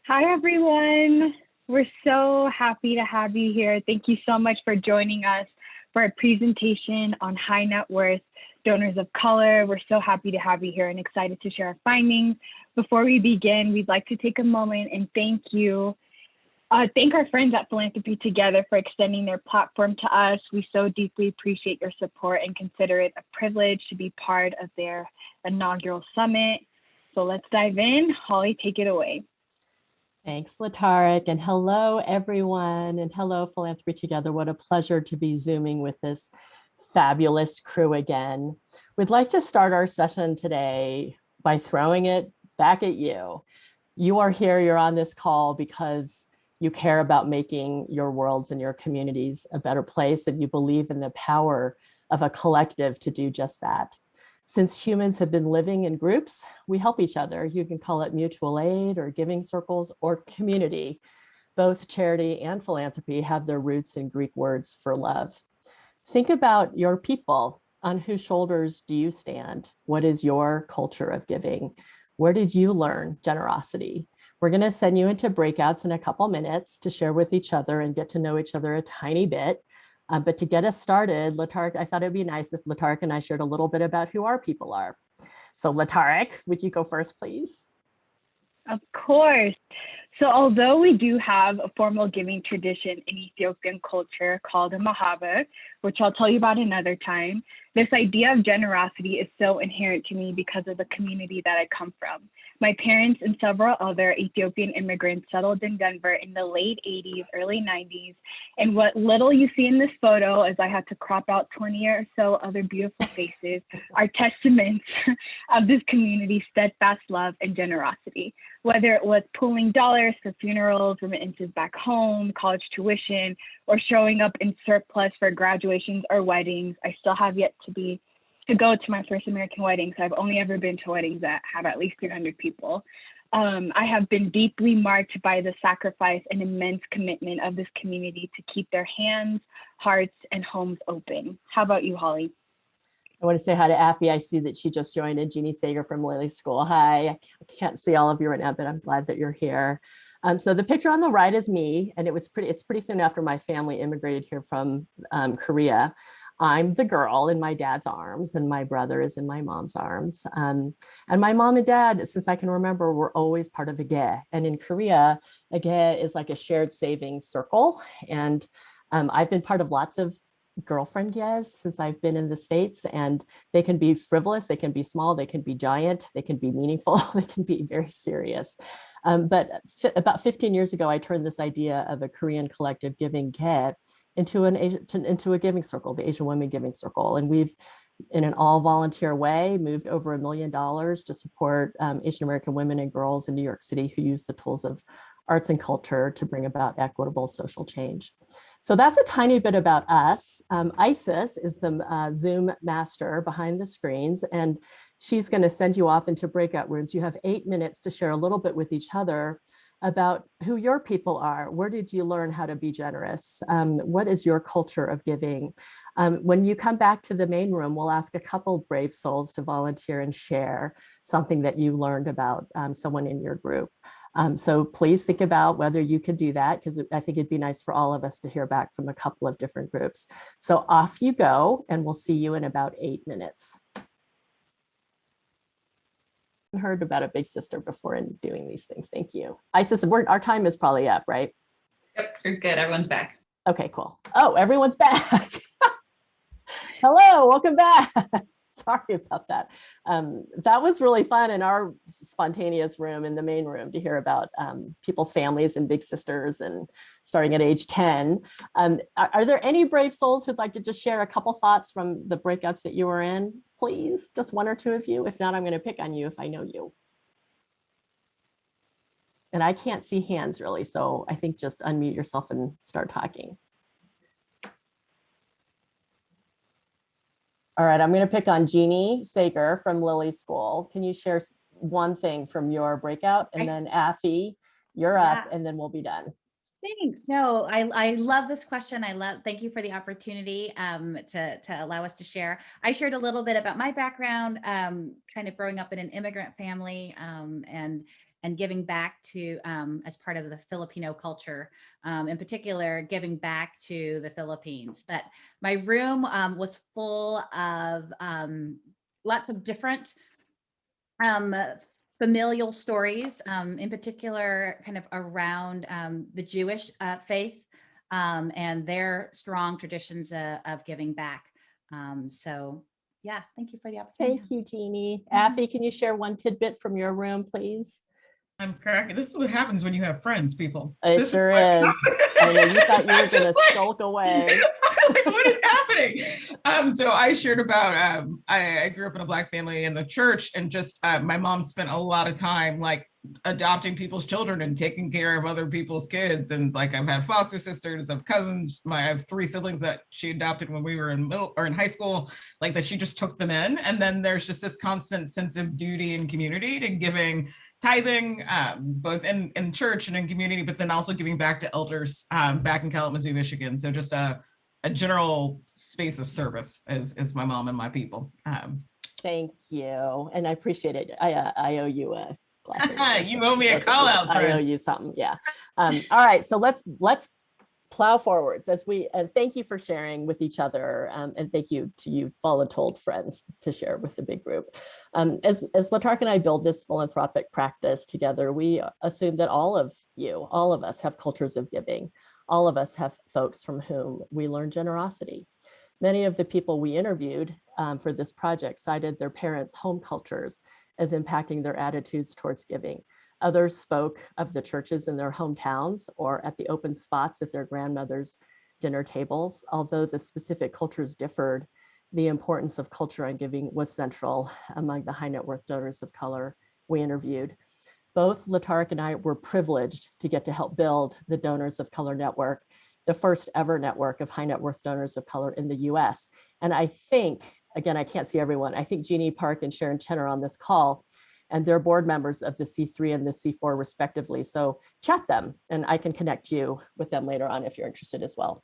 Hi, everyone. We're so happy to have you here. Thank you so much for joining us for a presentation on high net worth donors of color. We're so happy to have you here and excited to share our findings. Before we begin, we'd like to take a moment and thank our friends at Philanthropy Together for extending their platform to us. We so deeply appreciate your support and consider it a privilege to be part of their inaugural summit. So let's dive in. Holly, take it away. Thanks, Letarik, and hello, everyone, and hello, Philanthropy Together. What a pleasure to be Zooming with this fabulous crew again. We'd like to start our session today by throwing it back at you. You are here, you're on this call because you care about making your worlds and your communities a better place, and you believe in the power of a collective to do just that. Since humans have been living in groups, we help each other. You can call it mutual aid or giving circles or community. Both charity and philanthropy have their roots in Greek words for love. Think about your people. On whose shoulders do you stand? What is your culture of giving? Where did you learn generosity? We're going to send you into breakouts in a couple minutes to share with each other and get to know each other a tiny bit. But to get us started, Letarik, I thought it'd be nice if Letarik and I shared a little bit about who our people are. So Letarik, would you go first, please? Of course. So although we do have a formal giving tradition in Ethiopian culture called a mahaba, which I'll tell you about another time, this idea of generosity is so inherent to me because of the community that I come from. My parents and several other Ethiopian immigrants settled in Denver in the late 80s, early 90s. And what little you see in this photo, as I had to crop out 20 or so other beautiful faces, are testaments of this community's steadfast love and generosity. Whether it was pooling dollars for funerals, remittances back home, college tuition, or showing up in surplus for graduations or weddings, I still have yet to go to my first American wedding. So I've only ever been to weddings that have at least 300 people. I have been deeply marked by the sacrifice and immense commitment of this community to keep their hands, hearts, and homes open. How about you, Holly? I want to say hi to Affy. I see that she just joined, and Jeannie Sager from Lily School. Hi, I can't see all of you right now, but I'm glad that you're here. So the picture on the right is me, and it's pretty soon after my family immigrated here from Korea. I'm the girl in my dad's arms, and my brother is in my mom's arms. And my mom and dad, since I can remember, were always part of a ge. And in Korea, a ge is like a shared savings circle. And I've been part of lots of girlfriend ges since I've been in the States, and they can be frivolous, they can be small, they can be giant, they can be meaningful, they can be very serious. But about 15 years ago, I turned this idea of a Korean collective giving ge into a giving circle, the Asian Women Giving Circle. And we've, in an all volunteer way, moved over $1 million to support Asian American women and girls in New York City who use the tools of arts and culture to bring about equitable social change. So that's a tiny bit about us. Isis is the Zoom master behind the screens, and she's going to send you off into breakout rooms. You have 8 minutes to share a little bit with each other about who your people are. Where did you learn how to be generous? What is your culture of giving? When you come back to the main room, we'll ask a couple brave souls to volunteer and share something that you learned about someone in your group. So please think about whether you could do that, because I think it'd be nice for all of us to hear back from a couple of different groups. So off you go, and we'll see you in about 8 minutes. Heard about a big sister before in doing these things. Thank you. Isis, our time is probably up, right? Yep, you're good. Everyone's back. Okay, cool. Oh, everyone's back. Hello, welcome back. Sorry about that. That was really fun in our spontaneous room in the main room to hear about people's families and big sisters and starting at age 10. Are there any brave souls who'd like to just share a couple thoughts from the breakouts that you were in? Please, just one or two of you. If not, I'm going to pick on you if I know you. And I can't see hands really, so I think just unmute yourself and start talking. All right, I'm going to pick on Jeannie Sager from Lily School. Can you share one thing from your breakout? And then Affy, you're up, and then we'll be done. Thanks. No, I love this question. Thank you for the opportunity to allow us to share. I shared a little bit about my background, kind of growing up in an immigrant family and and giving back to, as part of the Filipino culture, in particular, giving back to the Philippines. But my room was full of lots of different familial stories, in particular, kind of around the Jewish faith and their strong traditions of giving back. So yeah, thank you for the opportunity. Thank you, Jeannie. Affy, can you share one tidbit from your room, please? I'm cracking. This is what happens when you have friends, people. It This sure is. I know you thought you were going to like, skulk away. what is happening? So I shared about, I grew up in a Black family in the church, and just my mom spent a lot of time like adopting people's children and taking care of other people's kids. And like, I've had foster sisters, I've cousins, I have 3 siblings that she adopted when we were in middle or in high school, like that she just took them in. And then there's just this constant sense of duty and community to giving, tithing, both in church and in community, but then also giving back to elders back in Kalamazoo, Michigan. So just a general space of service is my mom and my people. Thank you. And I appreciate it. I owe you a glass. You owe me a call out, I owe you something. Yeah. All right. So let's plow forwards and thank you for sharing with each other. And thank you to you voluntold friends to share with the big group. As Letarik and I build this philanthropic practice together, we assume that all of us have cultures of giving. All of us have folks from whom we learn generosity. Many of the people we interviewed for this project cited their parents' home cultures as impacting their attitudes towards giving. Others spoke of the churches in their hometowns or at the open spots at their grandmother's dinner tables. Although the specific cultures differed, the importance of culture and giving was central among the high net worth donors of color we interviewed. Both Letarik and I were privileged to get to help build the Donors of Color Network, the first ever network of high net worth donors of color in the US. And I think, again, I can't see everyone, I think Jeannie Park and Sharon Chen are on this call, and they're board members of the C3 and the C4 respectively. So chat them and I can connect you with them later on if you're interested as well.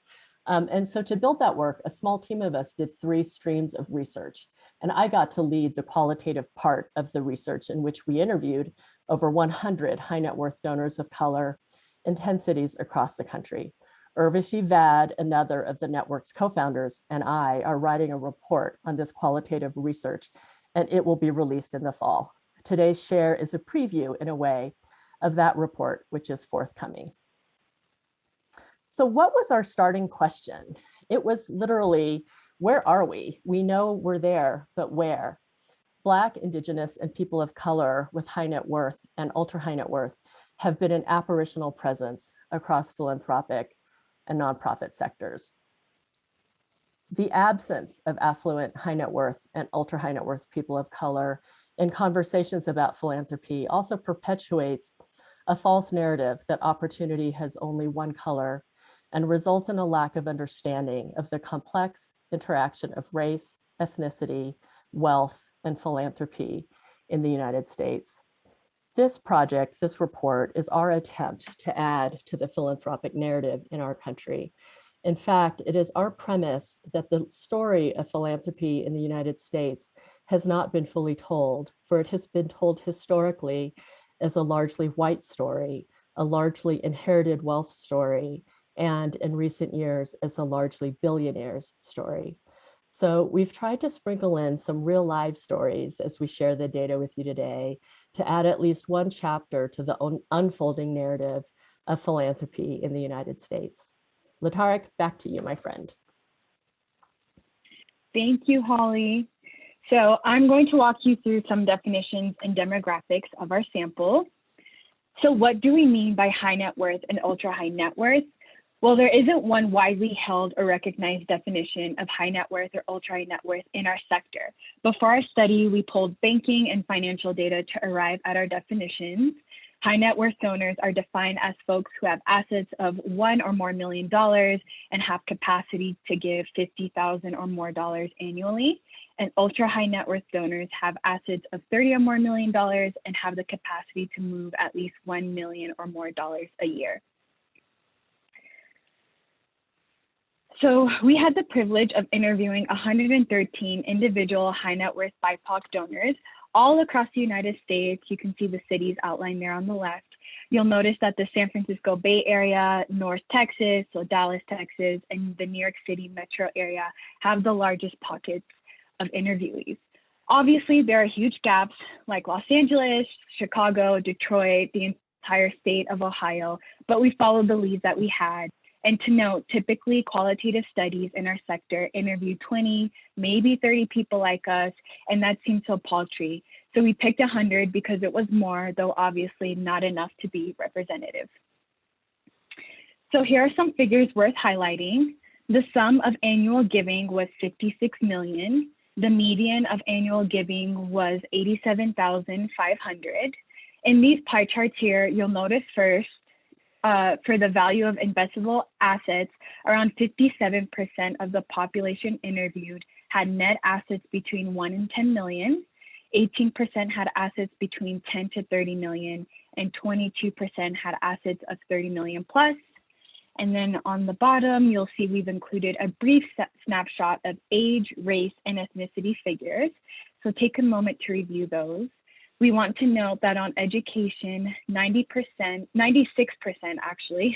And so to build that work, a small team of us did 3 streams of research. And I got to lead the qualitative part of the research in which we interviewed over 100 high net worth donors of color intensities across the country. Urvashi Vad, another of the network's co-founders, and I are writing a report on this qualitative research, and it will be released in the fall. Today's share is a preview, in a way, of that report, which is forthcoming. So what was our starting question? It was literally, where are we? We know we're there, but where? Black, Indigenous, and people of color with high net worth and ultra high net worth have been an apparitional presence across philanthropic and nonprofit sectors. The absence of affluent high net worth and ultra high net worth people of color in conversations about philanthropy also perpetuates a false narrative that opportunity has only one color and results in a lack of understanding of the complex interaction of race, ethnicity, wealth, and philanthropy in the United States. This project, this report, is our attempt to add to the philanthropic narrative in our country. In fact, it is our premise that the story of philanthropy in the United States has not been fully told, for it has been told historically as a largely white story, a largely inherited wealth story, and in recent years as a largely billionaires story. So we've tried to sprinkle in some real live stories as we share the data with you today to add at least one chapter to the unfolding narrative of philanthropy in the United States. Letarik, back to you, my friend. Thank you, Hali. So I'm going to walk you through some definitions and demographics of our sample. So what do we mean by high net worth and ultra high net worth? Well, there isn't one widely held or recognized definition of high net worth or ultra high net worth in our sector. But for our study, we pulled banking and financial data to arrive at our definitions. High net worth donors are defined as folks who have assets of $1 or more million and have capacity to give $50,000 or more annually. And ultra high net worth donors have assets of $30 or more million and have the capacity to move at least $1 million or more a year. So we had the privilege of interviewing 113 individual high net worth BIPOC donors, all across the United States. You can see the cities outlined there on the left. You'll notice that the San Francisco Bay Area, North Texas, so Dallas, Texas, and the New York City metro area have the largest pockets of interviewees. Obviously, there are huge gaps like Los Angeles, Chicago, Detroit, the entire state of Ohio, but we followed the leads that we had. And to note, typically qualitative studies in our sector interview 20, maybe 30 people like us, and that seemed so paltry. So we picked 100 because it was more, though obviously not enough to be representative. So here are some figures worth highlighting. The sum of annual giving was 56 million. The median of annual giving was 87,500. In these pie charts here, you'll notice first, for the value of investable assets, around 57% of the population interviewed had net assets between 1 and 10 million. 18% had assets between 10 to 30 million, and 22% had assets of 30 million plus. And then on the bottom, you'll see we've included a brief snapshot of age, race, and ethnicity figures. So take a moment to review those. We want to note that on education, 96% actually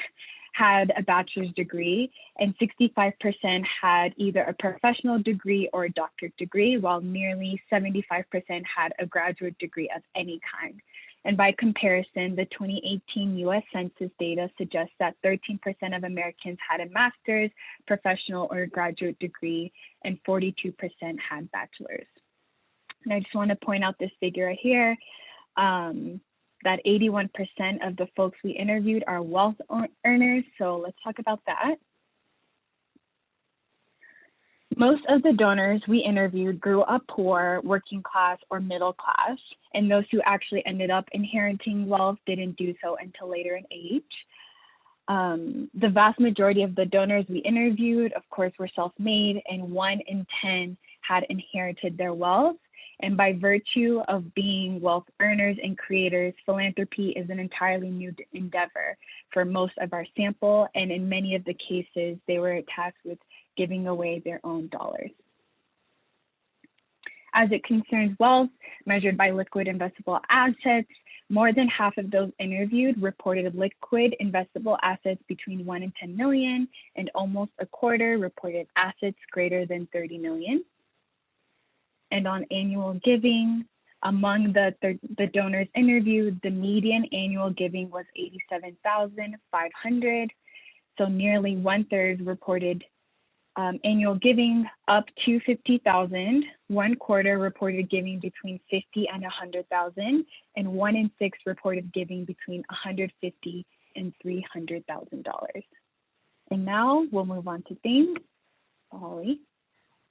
had a bachelor's degree, and 65% had either a professional degree or a doctorate degree, while nearly 75% had a graduate degree of any kind. And by comparison, the 2018 US Census data suggests that 13% of Americans had a master's, professional, or graduate degree, and 42% had bachelor's. And I just want to point out this figure right here, that 81% of the folks we interviewed are wealth earners. So let's talk about that. Most of the donors we interviewed grew up poor, working class, or middle class, and those who actually ended up inheriting wealth didn't do so until later in age. The vast majority of the donors we interviewed, of course, were self-made, and 1 in 10 had inherited their wealth. And by virtue of being wealth earners and creators, philanthropy is an entirely new endeavor for most of our sample. And in many of the cases, they were tasked with giving away their own dollars. As it concerns wealth, measured by liquid investable assets, more than half of those interviewed reported liquid investable assets between 1 and 10 million, and almost a quarter reported assets greater than 30 million. And on annual giving, among the donors interviewed, the median annual giving was 87,500. So nearly 1/3 reported annual giving up to 50,000. 1/4 reported giving between 50 and 100,000, and 1 in 6 reported giving between 150 and $300,000. And now we'll move on to themes. Hali.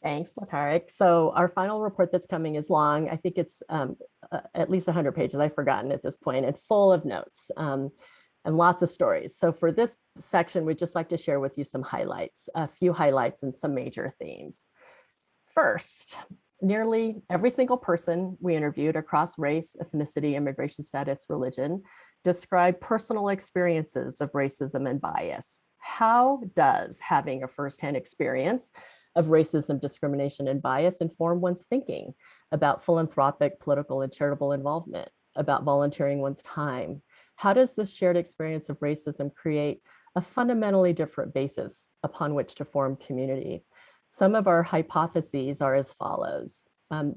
Thanks, Letarik. So our final report that's coming is long. I think it's at least 100 pages. I've forgotten at this point, and full of notes and lots of stories. So for this section, we'd just like to share with you some highlights, a few highlights and some major themes. First, nearly every single person we interviewed across race, ethnicity, immigration status, religion, described personal experiences of racism and bias. How does having a firsthand experience of racism, discrimination, and bias inform one's thinking about philanthropic, political, and charitable involvement, about volunteering one's time? How does this shared experience of racism create a fundamentally different basis upon which to form community? Some of our hypotheses are as follows.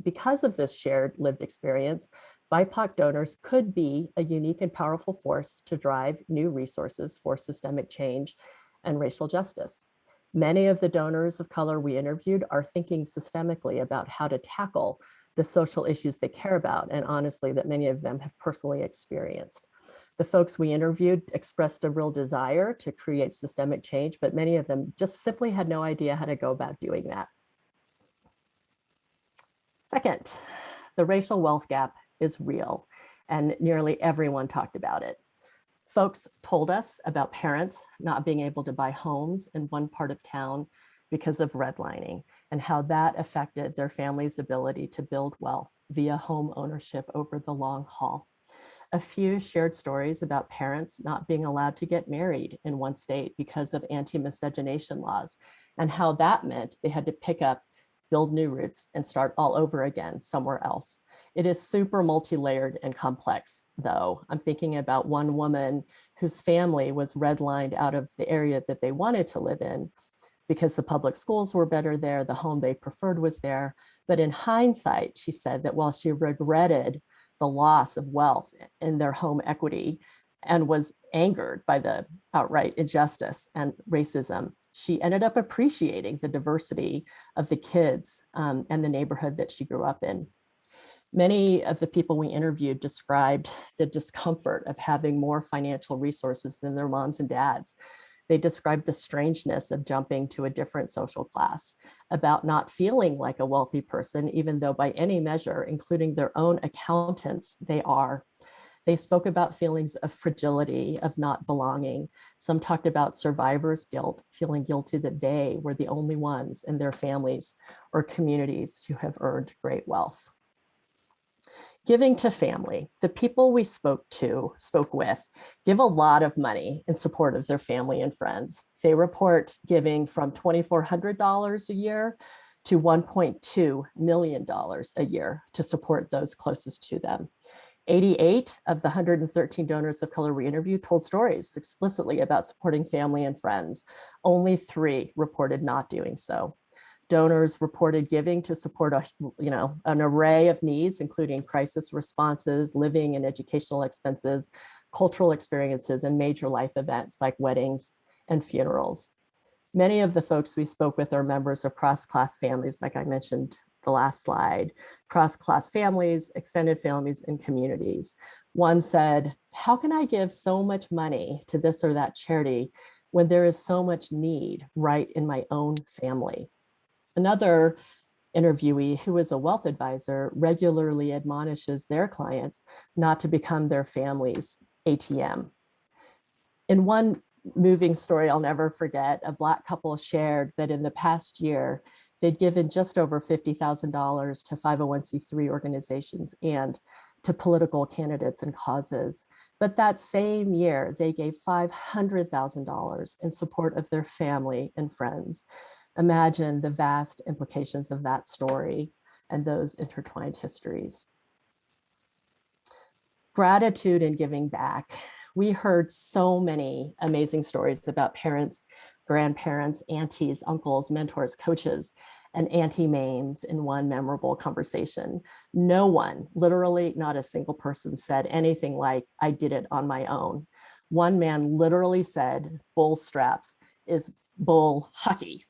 Because of this shared lived experience, BIPOC donors could be a unique and powerful force to drive new resources for systemic change and racial justice. Many of the donors of color we interviewed are thinking systemically about how to tackle the social issues they care about, and honestly, that many of them have personally experienced. The folks we interviewed expressed a real desire to create systemic change, but many of them just simply had no idea how to go about doing that. Second, the racial wealth gap is real, and nearly everyone talked about it. Folks told us about parents not being able to buy homes in one part of town because of redlining, and how that affected their family's ability to build wealth via home ownership over the long haul. A few shared stories about parents not being allowed to get married in one state because of anti-miscegenation laws, and how that meant they had to pick up build new roots, and start all over again somewhere else. It is super multi-layered and complex, though. I'm thinking about one woman whose family was redlined out of the area that they wanted to live in because the public schools were better there, the home they preferred was there. But in hindsight, she said that while she regretted the loss of wealth in their home equity and was angered by the outright injustice and racism, she ended up appreciating the diversity of the kids and the neighborhood that she grew up in. Many of the people we interviewed described the discomfort of having more financial resources than their moms and dads. They described the strangeness of jumping to a different social class, about not feeling like a wealthy person, even though by any measure, including their own accountants, they are. They spoke about feelings of fragility, of not belonging. Some talked about survivor's guilt, feeling guilty that they were the only ones in their families or communities to have earned great wealth. Giving to family. The people we spoke with, give a lot of money in support of their family and friends. They report giving from $2,400 a year to $1.2 million a year to support those closest to them. 88 of the 113 donors of color we interviewed told stories explicitly about supporting family and friends. Only 3 reported not doing so. Donors reported giving to support an array of needs, including crisis responses, living and educational expenses, cultural experiences, and major life events like weddings and funerals. Many of the folks we spoke with are members of cross-class families, like I mentioned the last slide, cross-class families, extended families, and communities. One said, "How can I give so much money to this or that charity when there is so much need right in my own family?" Another interviewee, who is a wealth advisor, regularly admonishes their clients not to become their family's ATM. In one moving story I'll never forget, a Black couple shared that in the past year, they'd given just over $50,000 to 501c3 organizations and to political candidates and causes. But that same year, they gave $500,000 in support of their family and friends. Imagine the vast implications of that story and those intertwined histories. Gratitude and giving back. We heard so many amazing stories about parents, grandparents, aunties, uncles, mentors, coaches, and Auntie Mames in one memorable conversation. No one, literally not a single person, said anything like, "I did it on my own." One man literally said, "Bull straps is bull hockey."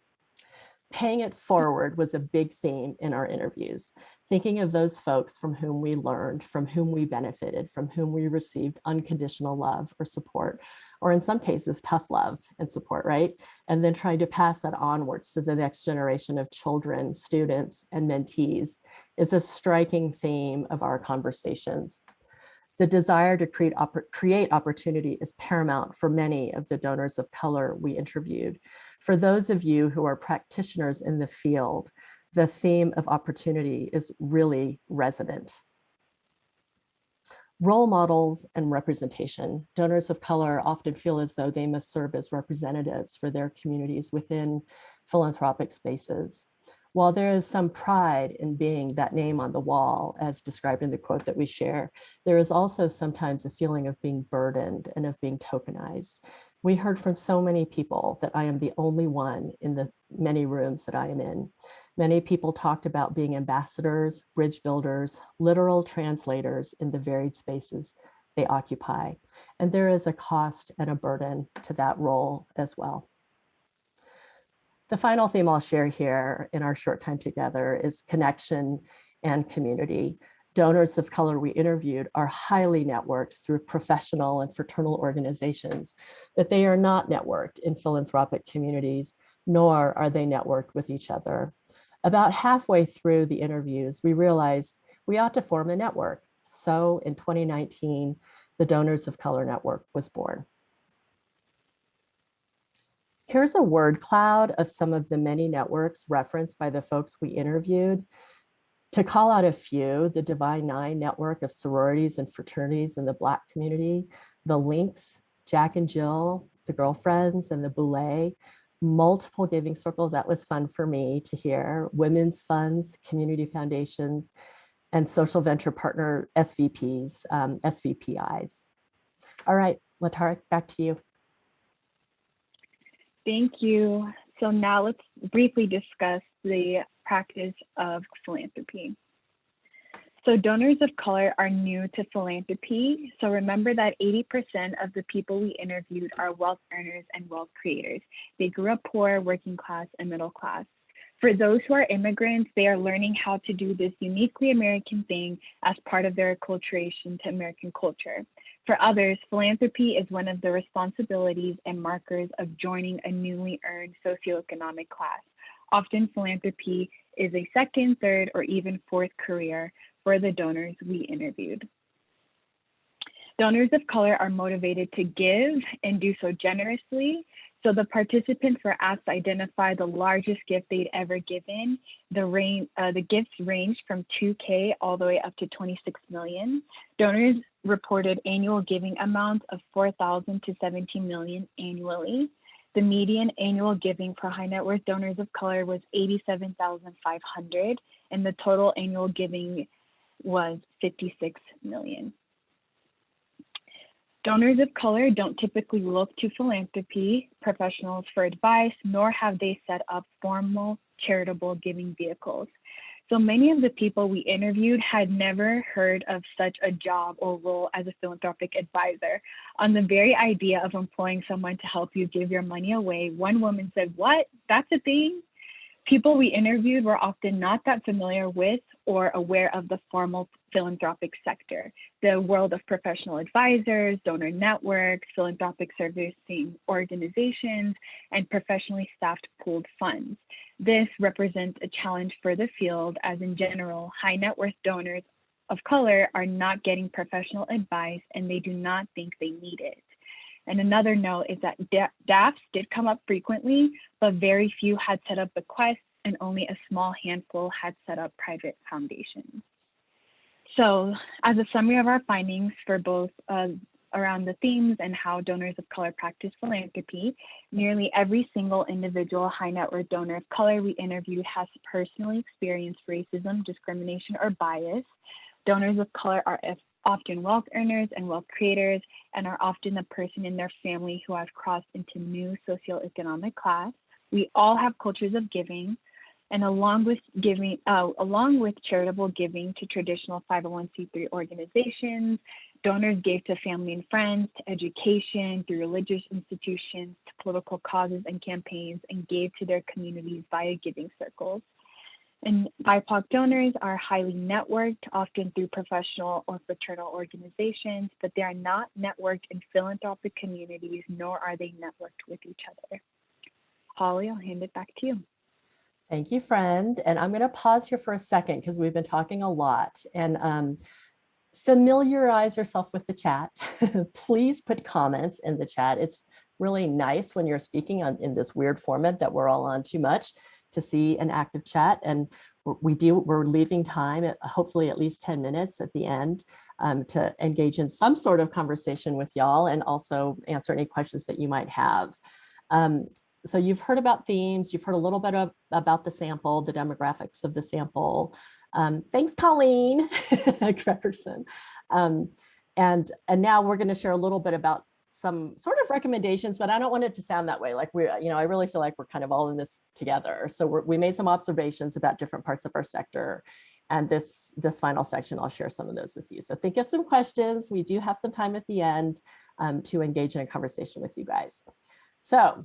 Paying it forward was a big theme in our interviews. Thinking of those folks from whom we learned, from whom we benefited, from whom we received unconditional love or support, or in some cases, tough love and support, right? And then trying to pass that onwards to the next generation of children, students, and mentees is a striking theme of our conversations. The desire to create opportunity is paramount for many of the donors of color we interviewed. For those of you who are practitioners in the field, the theme of opportunity is really resonant. Role models and representation. Donors of color often feel as though they must serve as representatives for their communities within philanthropic spaces. While there is some pride in being that name on the wall, as described in the quote that we share, there is also sometimes a feeling of being burdened and of being tokenized. We heard from so many people that I am the only one in the many rooms that I am in. Many people talked about being ambassadors, bridge builders, literal translators in the varied spaces they occupy. And there is a cost and a burden to that role as well. The final theme I'll share here in our short time together is connection and community. Donors of color we interviewed are highly networked through professional and fraternal organizations, but they are not networked in philanthropic communities, nor are they networked with each other. About halfway through the interviews, we realized we ought to form a network. So in 2019, the Donors of Color Network was born. Here's a word cloud of some of the many networks referenced by the folks we interviewed. To call out a few, the Divine Nine network of sororities and fraternities in the Black community, the Links, Jack and Jill, the Girlfriends, and the Boulay, multiple giving circles. That was fun for me to hear. Women's funds, community foundations, and social venture partner SVPs, SVPIs. All right, Letarik, back to you. Thank you. So now let's briefly discuss the practice of philanthropy. So donors of color are new to philanthropy. So remember that 80% of the people we interviewed are wealth earners and wealth creators. They grew up poor, working class, and middle class. For those who are immigrants, they are learning how to do this uniquely American thing as part of their acculturation to American culture. For others, philanthropy is one of the responsibilities and markers of joining a newly earned socioeconomic class. Often philanthropy is a second, third, or even fourth career for the donors we interviewed. Donors of color are motivated to give and do so generously. So the participants were asked to identify the largest gift they'd ever given. The gifts ranged from 2K all the way up to 26 million. Donors reported annual giving amounts of 4,000 to 17 million annually. The median annual giving for high net worth donors of color was 87,500, and the total annual giving was 56 million. Donors of color don't typically look to philanthropy professionals for advice, nor have they set up formal charitable giving vehicles. So many of the people we interviewed had never heard of such a job or role as a philanthropic advisor. On the very idea of employing someone to help you give your money away, one woman said, "What? That's a thing?" People we interviewed were often not that familiar with or aware of the formal philanthropic sector, the world of professional advisors, donor networks, philanthropic servicing organizations, and professionally staffed pooled funds. This represents a challenge for the field, as in general, high net worth donors of color are not getting professional advice and they do not think they need it. And another note is that DAFs did come up frequently, but very few had set up bequests and only a small handful had set up private foundations. So as a summary of our findings for both around the themes and how donors of color practice philanthropy, nearly every single individual high net worth donor of color we interviewed has personally experienced racism, discrimination, or bias. Donors of color are often wealth earners and wealth creators, and are often the person in their family who has crossed into new socioeconomic class. We all have cultures of giving, and along with charitable giving to traditional 501c3 organizations, donors gave to family and friends, to education, through religious institutions, to political causes and campaigns, and gave to their communities via giving circles. And BIPOC donors are highly networked, often through professional or fraternal organizations, but they are not networked in philanthropic communities, nor are they networked with each other. Holly, I'll hand it back to you. Thank you, friend. And I'm going to pause here for a second because we've been talking a lot. And familiarize yourself with the chat. Please put comments in the chat. It's really nice when you're speaking in this weird format that we're all on too much to see an active chat. And we're leaving time at hopefully at least 10 minutes at the end to engage in some sort of conversation with y'all and also answer any questions that you might have. So you've heard about themes, you've heard a little bit about the sample, the demographics of the sample. Thanks, Colleen Gregerson. And now we're going to share a little bit about some sort of recommendations, but I don't want it to sound that way. Like I really feel like we're kind of all in this together. So we made some observations about different parts of our sector. And this final section, I'll share some of those with you. So think of some questions. We do have some time at the end to engage in a conversation with you guys. So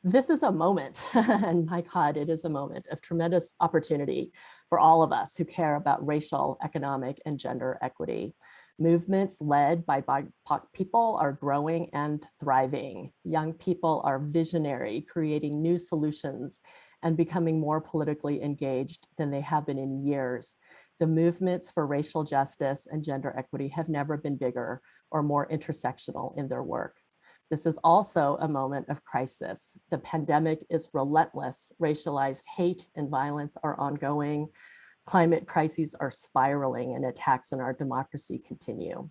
this is a moment, and my God, it is a moment of tremendous opportunity for all of us who care about racial, economic, and gender equity. Movements led by BIPOC people are growing and thriving. Young people are visionary, creating new solutions and becoming more politically engaged than they have been in years. The movements for racial justice and gender equity have never been bigger or more intersectional in their work. This is also a moment of crisis. The pandemic is relentless. Racialized hate and violence are ongoing. Climate crises are spiraling and attacks on our democracy continue.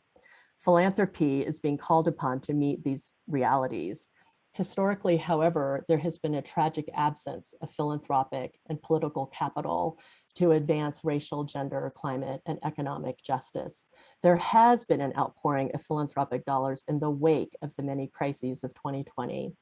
Philanthropy is being called upon to meet these realities. Historically, however, there has been a tragic absence of philanthropic and political capital to advance racial, gender, climate, and economic justice. There has been an outpouring of philanthropic dollars in the wake of the many crises of 2020.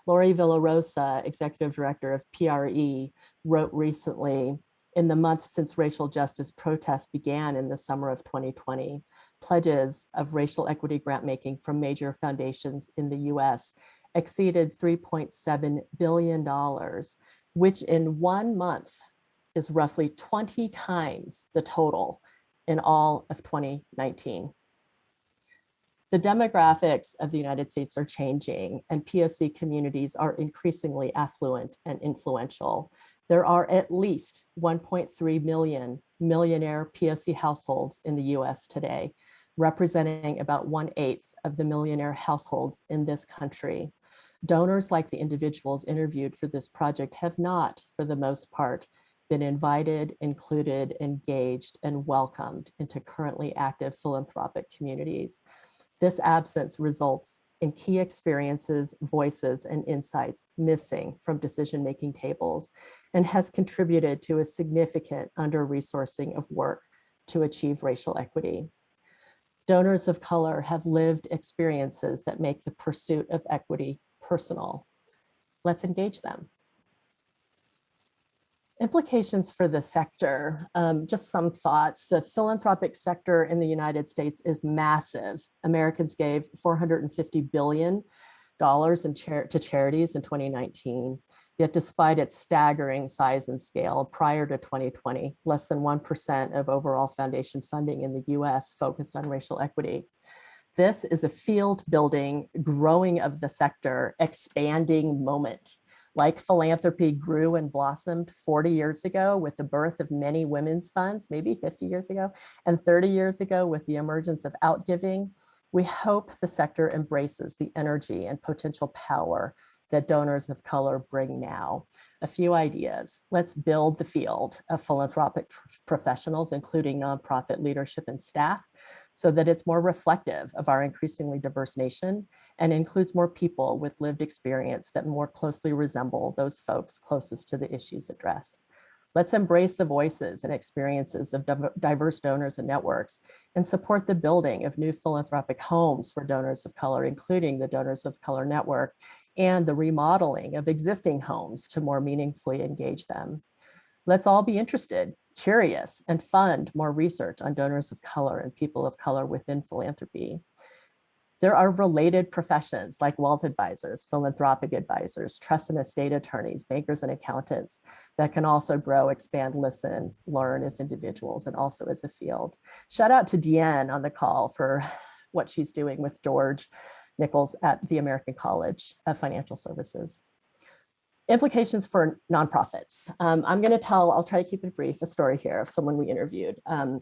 Lori Villarosa, executive director of PRE, wrote recently, in the month since racial justice protests began in the summer of 2020, pledges of racial equity grant making from major foundations in the US exceeded $3.7 billion, which in 1 month is roughly 20 times the total in all of 2019. The demographics of the United States are changing, and POC communities are increasingly affluent and influential. There are at least 1.3 million millionaire POC households in the US today, representing about 1/8 of the millionaire households in this country. Donors like the individuals interviewed for this project have not, for the most part, been invited, included, engaged, and welcomed into currently active philanthropic communities. This absence results in key experiences, voices, and insights missing from decision-making tables and has contributed to a significant under-resourcing of work to achieve racial equity. Donors of color have lived experiences that make the pursuit of equity personal. Let's engage them. Implications for the sector, just some thoughts. The philanthropic sector in the United States is massive. Americans gave $450 billion to charities in 2019. Yet despite its staggering size and scale, prior to 2020, less than 1% of overall foundation funding in the US focused on racial equity. This is a field building, growing of the sector, expanding moment. Like philanthropy grew and blossomed 40 years ago with the birth of many women's funds, maybe 50 years ago, and 30 years ago with the emergence of outgiving, we hope the sector embraces the energy and potential power that donors of color bring now. A few ideas. Let's build the field of philanthropic professionals, including nonprofit leadership and staff, so that it's more reflective of our increasingly diverse nation and includes more people with lived experience that more closely resemble those folks closest to the issues addressed. Let's embrace the voices and experiences of diverse donors and networks and support the building of new philanthropic homes for donors of color, including the Donors of Color Network, and the remodeling of existing homes to more meaningfully engage them. Let's all be interested, curious, and fund more research on donors of color and people of color within philanthropy. There are related professions like wealth advisors, philanthropic advisors, trust and estate attorneys, bankers and accountants that can also grow, expand, listen, learn as individuals and also as a field. Shout out to Deanne on the call for what she's doing with George Nichols at the American College of Financial Services. Implications for nonprofits. I'll try to keep it brief, a story here of someone we interviewed.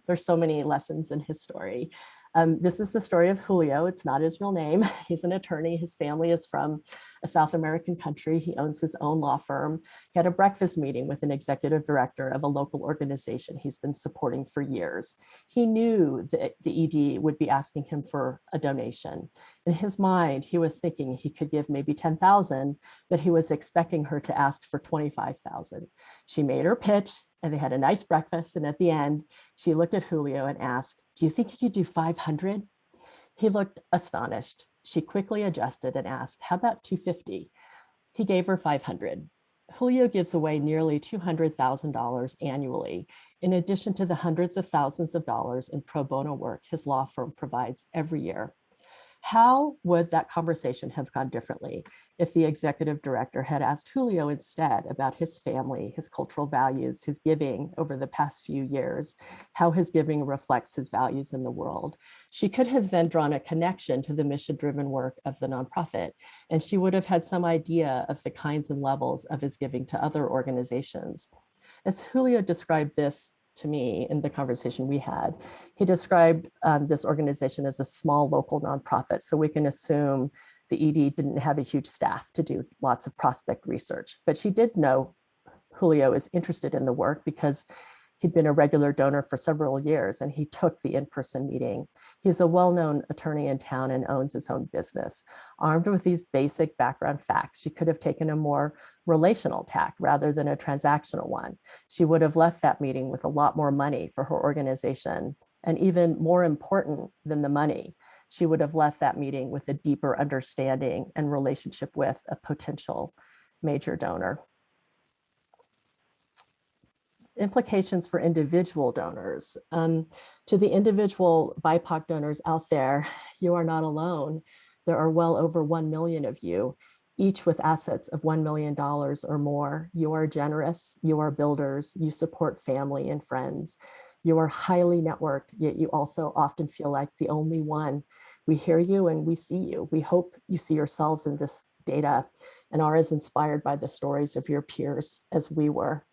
There's so many lessons in his story. This is the story of Julio. It's not his real name. He's an attorney. His family is from a South American country. He owns his own law firm. He had a breakfast meeting with an executive director of a local organization he's been supporting for years. He knew that the ED would be asking him for a donation. In his mind, he was thinking he could give maybe 10,000, but he was expecting her to ask for 25,000. She made her pitch and they had a nice breakfast. And at the end, she looked at Julio and asked, "Do you think you could do 500? He looked astonished. She quickly adjusted and asked, "How about 250? He gave her 500. Julio gives away nearly $200,000 annually, in addition to the hundreds of thousands of dollars in pro bono work his law firm provides every year. How would that conversation have gone differently if the executive director had asked Julio instead about his family, his cultural values, his giving over the past few years, how his giving reflects his values in the world? She could have then drawn a connection to the mission-driven work of the nonprofit, and she would have had some idea of the kinds and levels of his giving to other organizations. As Julio described this to me in the conversation we had, he described this organization as a small local nonprofit. So we can assume the ED didn't have a huge staff to do lots of prospect research, but she did know Julio is interested in the work because He'd been a regular donor for several years, and he took the in-person meeting. He's a well-known attorney in town and owns his own business. Armed with these basic background facts, she could have taken a more relational tack rather than a transactional one. She would have left that meeting with a lot more money for her organization. And even more important than the money, she would have left that meeting with a deeper understanding and relationship with a potential major donor. Implications for individual donors. To the individual BIPOC donors out there, you are not alone. There are well over 1 million of you, each with assets of $1 million or more. You are generous, you are builders, you support family and friends. You are highly networked, yet you also often feel like the only one. We hear you and we see you. We hope you see yourselves in this data and are as inspired by the stories of your peers as we were.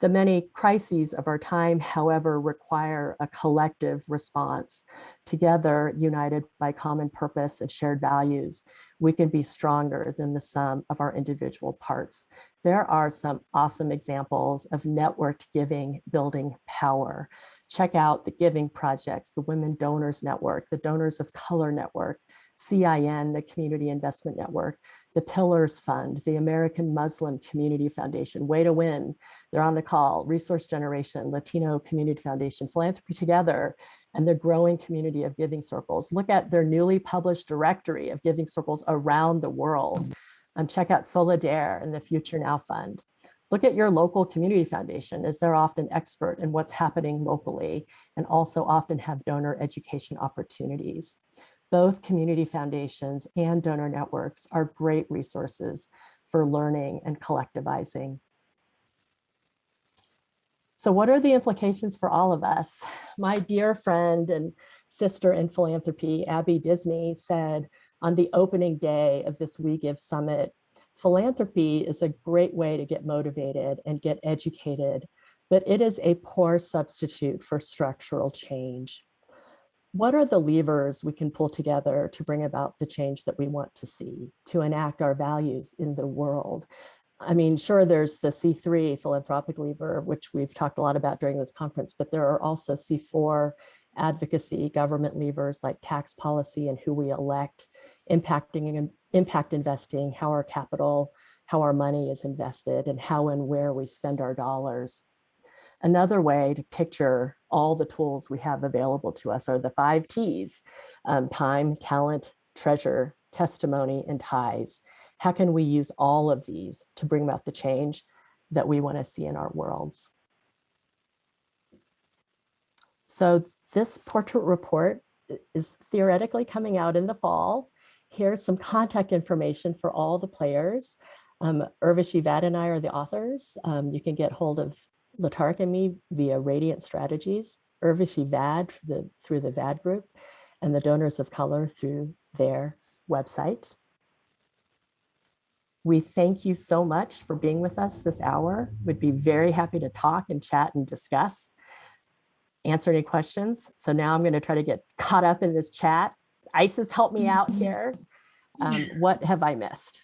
The many crises of our time, however, require a collective response. Together, united by common purpose and shared values, we can be stronger than the sum of our individual parts. There are some awesome examples of networked giving building power. Check out the giving projects, the Women Donors Network, the Donors of Color Network, CIN, the Community Investment Network, the Pillars Fund, the American Muslim Community Foundation, Way to Win, they're on the call, Resource Generation, Latino Community Foundation, Philanthropy Together, and the growing community of giving circles. Look at their newly published directory of giving circles around the world. Check out Solidaire and the Future Now Fund. Look at your local community foundation, as they're often expert in what's happening locally and also often have donor education opportunities. Both community foundations and donor networks are great resources for learning and collectivizing. So what are the implications for all of us? My dear friend and sister in philanthropy, Abby Disney, said on the opening day of this We Give Summit, philanthropy is a great way to get motivated and get educated, but it is a poor substitute for structural change. What are the levers we can pull together to bring about the change that we want to see, to enact our values in the world? I mean, sure, there's the C3 philanthropic lever, which we've talked a lot about during this conference, but there are also C4 advocacy government levers like tax policy and who we elect, impact investing, how our capital, how our money is invested, and how and where we spend our dollars. Another way to picture all the tools we have available to us are the 5 T's, time, talent, treasure, testimony, and ties. How can we use all of these to bring about the change that we want to see in our worlds? So this portrait report is theoretically coming out in the fall. Here's some contact information for all the players. Urvashi Vad and I are the authors. You can get hold of Letarik and me via Radiant Strategies, Urvashi Vad through the Vad group, and the Donors of Color through their website. We thank you so much for being with us this hour. We'd be very happy to talk and chat and discuss, answer any questions. So now I'm going to try to get caught up in this chat. Isis, help me out here. What have I missed?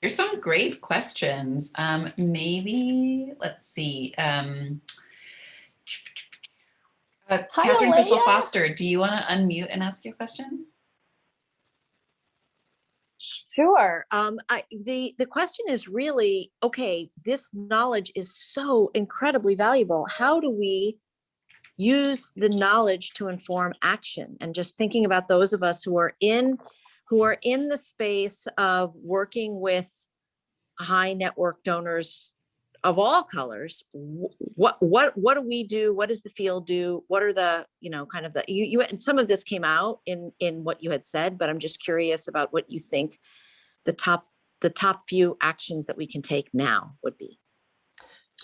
There's some great questions. Maybe, let's see. Catherine Crystal Foster, do you want to unmute and ask your question? Sure. The question is really, okay, this knowledge is so incredibly valuable. How do we use the knowledge to inform action? And just thinking about those of us who are in the space of working with high network donors of all colors, what do we do? What does the field do? What are the, kind of you and some of this came out in what you had said, but I'm just curious about what you think the top few actions that we can take now would be.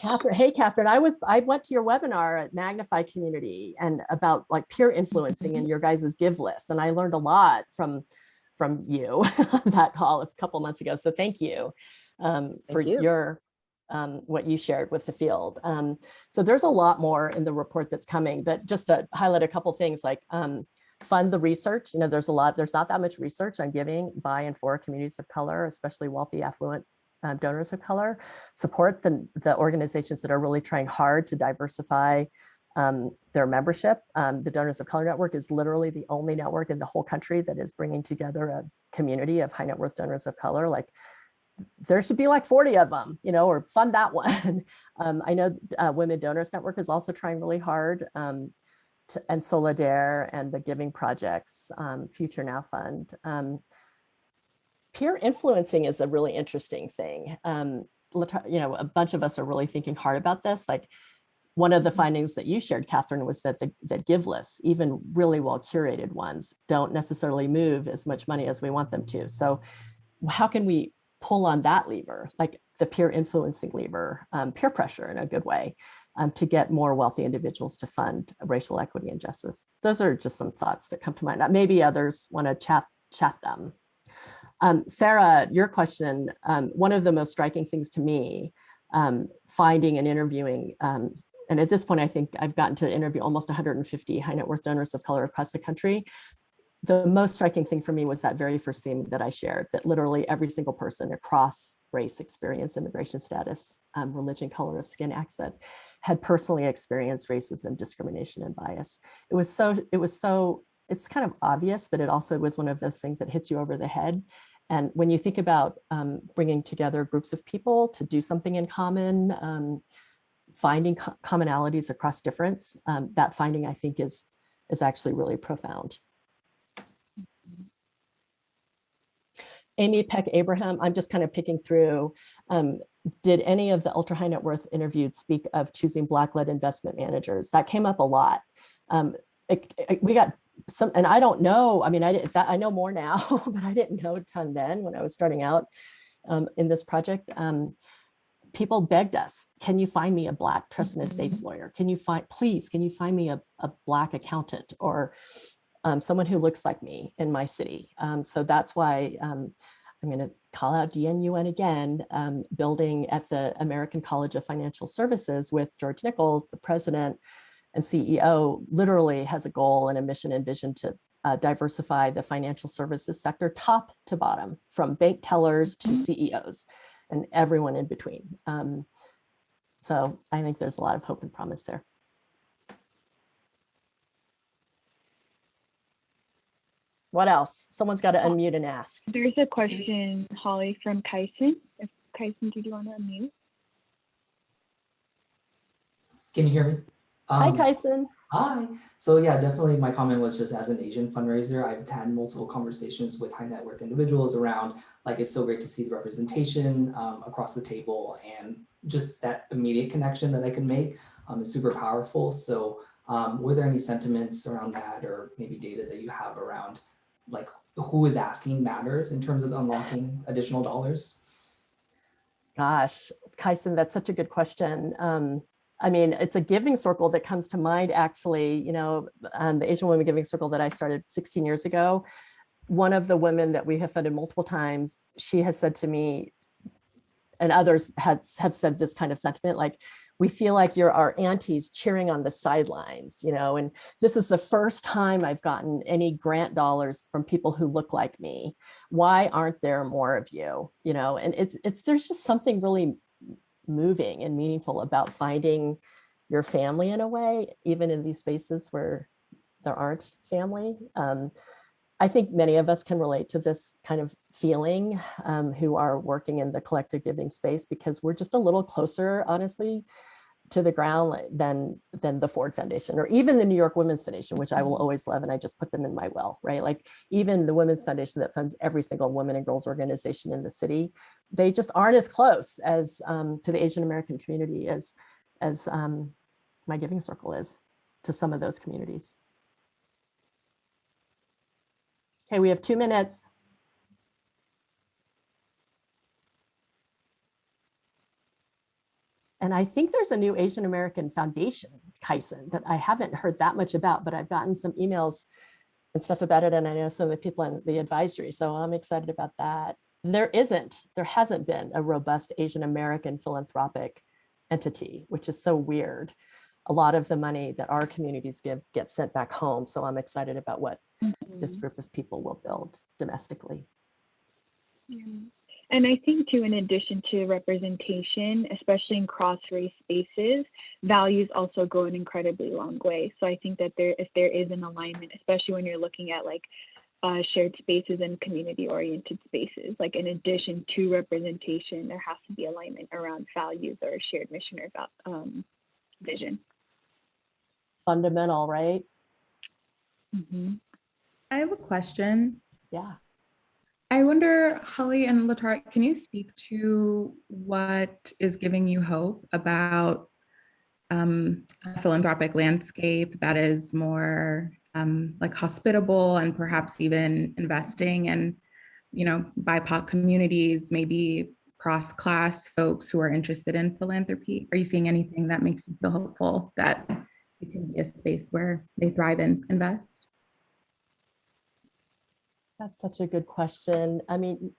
Catherine, hey Catherine, I went to your webinar at Magnify Community and about like peer influencing and your guys' give list, and I learned a lot from you on that call a couple months ago. So thank you for your what you shared with the field. So there's a lot more in the report that's coming, but just to highlight a couple things like fund the research. There's not that much research on giving by and for communities of color, especially wealthy, affluent donors of color, support the organizations that are really trying hard to diversify their membership. The Donors of Color Network is literally the only network in the whole country that is bringing together a community of high net worth donors of color. Like, there should be like 40 of them, you know, or fund that one. I know Women Donors Network is also trying really hard, and Solidaire and the Giving Project's Future Now Fund. Peer influencing is a really interesting thing. You know, a bunch of us are really thinking hard about this. Like, one of the findings that you shared, Catherine, was that that give lists, even really well curated ones, don't necessarily move as much money as we want them to. So how can we pull on that lever, like the peer influencing lever, peer pressure in a good way, to get more wealthy individuals to fund racial equity and justice? Those are just some thoughts that come to mind. Maybe others want to chat them. Sarah, your question, one of the most striking things to me, finding and interviewing, and at this point, I think I've gotten to interview almost 150 high net worth donors of color across the country. The most striking thing for me was that very first theme that I shared, that literally every single person across race, experience, immigration status, religion, color of skin, accent, had personally experienced racism, discrimination, and bias. It's kind of obvious, but it also was one of those things that hits you over the head. And when you think about bringing together groups of people to do something in common, finding commonalities across difference, that finding, I think, is actually really profound. Amy Peck Abraham, I'm just kind of picking through, did any of the ultra high net worth interviewed speak of choosing Black-led investment managers? That came up a lot. We got some, and I don't know, I mean, I know more now, but I didn't know a ton then when I was starting out in this project. People begged us, can you find me a Black trust and estates lawyer? Can you find me a Black accountant, or someone who looks like me in my city? So that's why I'm going to call out DNUN again, building at the American College of Financial Services with George Nichols, the president and CEO, literally has a goal and a mission and vision to diversify the financial services sector top to bottom, from bank tellers to CEOs and everyone in between. So I think there's a lot of hope and promise there. What else? Someone's got to unmute and ask. There's a question, Holly, from Kyson. Kyson, did you want to unmute? Can you hear me? Hi, Kyson. Hi. So yeah, definitely my comment was just as an Asian fundraiser, I've had multiple conversations with high net worth individuals around, like, it's so great to see the representation across the table, and just that immediate connection that I can make is super powerful. So were there any sentiments around that, or maybe data that you have around, like, who is asking matters in terms of unlocking additional dollars? Gosh, Kyson, that's such a good question. I mean, it's a giving circle that comes to mind, actually. You know, the Asian Women Giving Circle that I started 16 years ago, one of the women that we have funded multiple times, she has said to me, and others have said this kind of sentiment, like, we feel like you're our aunties cheering on the sidelines, you know, and this is the first time I've gotten any grant dollars from people who look like me. Why aren't there more of you? You know, and there's just something really moving and meaningful about finding your family in a way, even in these spaces where there aren't family. I think many of us can relate to this kind of feeling who are working in the collective giving space, because we're just a little closer, honestly, to the ground than the Ford Foundation, or even the New York Women's Foundation, which I will always love, and I just put them in my will, right? Like, even the Women's Foundation that funds every single women and girls organization in the city, they just aren't as close as to the Asian American community as my giving circle is to some of those communities. Okay, we have 2 minutes. And I think there's a new Asian American Foundation, Kyson, that I haven't heard that much about, but I've gotten some emails and stuff about it. And I know some of the people in the advisory, so I'm excited about that. There hasn't been a robust Asian American philanthropic entity, which is so weird. A lot of the money that our communities give gets sent back home. So I'm excited about what this group of people will build domestically. Yeah. And I think too, in addition to representation, especially in cross-race spaces, values also go an incredibly long way. So I think that if there is an alignment, especially when you're looking at like shared spaces and community-oriented spaces, like in addition to representation, there has to be alignment around values or shared mission or vision. Fundamental, right? Mm-hmm. I have a question. Yeah. I wonder, Hali and Letarik, can you speak to what is giving you hope about a philanthropic landscape that is more like hospitable and perhaps even investing in, you know, BIPOC communities, maybe cross-class folks who are interested in philanthropy? Are you seeing anything that makes you feel hopeful that it can be a space where they thrive and invest? That's such a good question. I mean,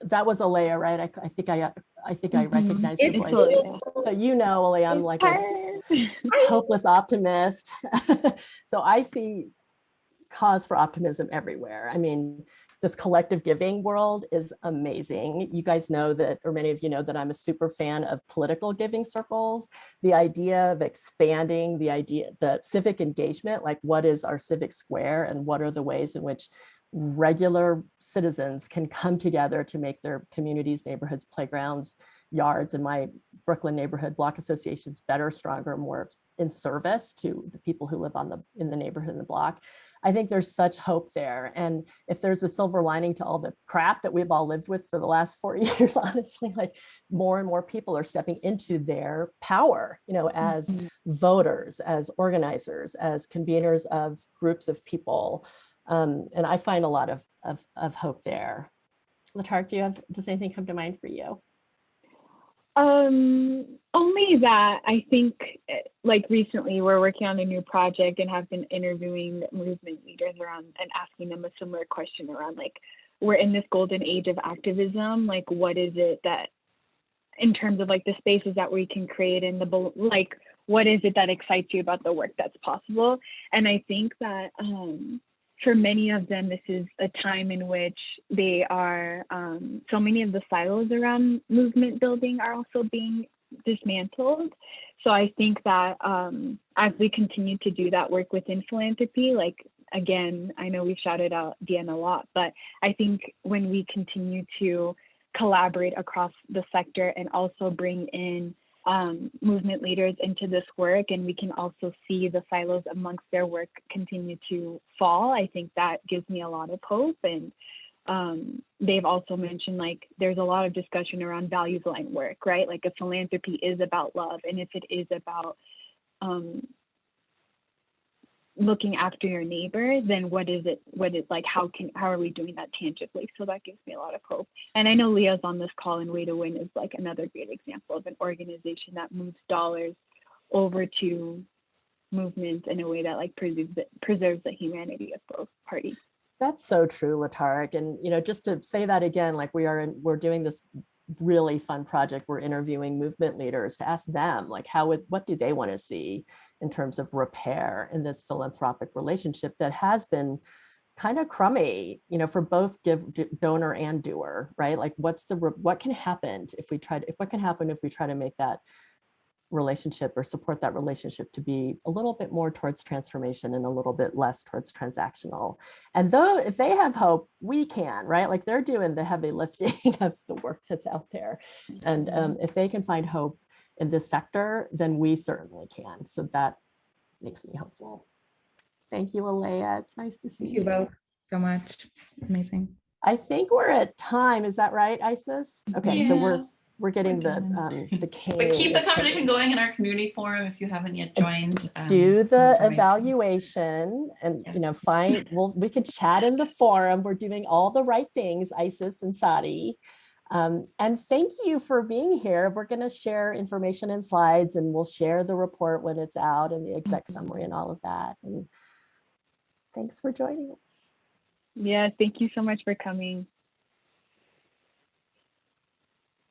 that was Alea, right? I think I recognized your voice. So you know, Alea, I'm like a hopeless optimist. So I see cause for optimism everywhere. I mean, this collective giving world is amazing. You guys know that, or many of you know that I'm a super fan of political giving circles. The idea of expanding the civic engagement, like what is our civic square and what are the ways in which regular citizens can come together to make their communities, neighborhoods, playgrounds, yards, and my Brooklyn neighborhood block associations better, stronger, more in service to the people who live in the neighborhood and the block. I think there's such hope there. And if there's a silver lining to all the crap that we've all lived with for the last 4 years, honestly, like more and more people are stepping into their power, you know, as voters, as organizers, as conveners of groups of people. And I find a lot of hope there. Letarik, does anything come to mind for you? Only that I think like recently we're working on a new project and have been interviewing movement leaders around and asking them a similar question around like, we're in this golden age of activism, like what is it that, in terms of like the spaces that we can create and like, what is it that excites you about the work that's possible? And I think that for many of them, this is a time in which they are, so many of the silos around movement building are also being dismantled. So I think that as we continue to do that work within philanthropy, like, again, I know we've shouted out Deanna a lot, but I think when we continue to collaborate across the sector and also bring in movement leaders into this work, and we can also see the silos amongst their work continue to fall, I think that gives me a lot of hope. And they've also mentioned like there's a lot of discussion around values line work, right? Like if philanthropy is about love, and if it is about looking after your neighbor, then what is like, how are we doing that tangibly? So that gives me a lot of hope. And I know Leah's on this call, and Way to Win is like another great example of an organization that moves dollars over to movements in a way that like preserves the humanity of both parties. That's so true, Letarik. And you know, just to say that again, like we're doing this really fun project. We're interviewing movement leaders to ask them like what do they want to see in terms of repair in this philanthropic relationship that has been kind of crummy, you know, for both donor and doer, right? Like what can happen if we try to make that relationship or support that relationship to be a little bit more towards transformation and a little bit less towards transactional. And though if they have hope, we can, right? Like they're doing the heavy lifting of the work that's out there. And if they can find hope in this sector, then we certainly can. So that makes me hopeful. Thank you, Alea. It's nice to see you. Thank you both so much. Amazing. I think we're at time. Is that right, Isis? Okay, yeah. So we're getting the cane. But keep the conversation going in our community forum if you haven't yet joined. Do the evaluation and yes. You know, we could chat in the forum. We're doing all the right things, Isis and Sadi. And thank you for being here. We're going to share information and slides, and we'll share the report when it's out and the exec summary and all of that. And thanks for joining us. Yeah, thank you so much for coming.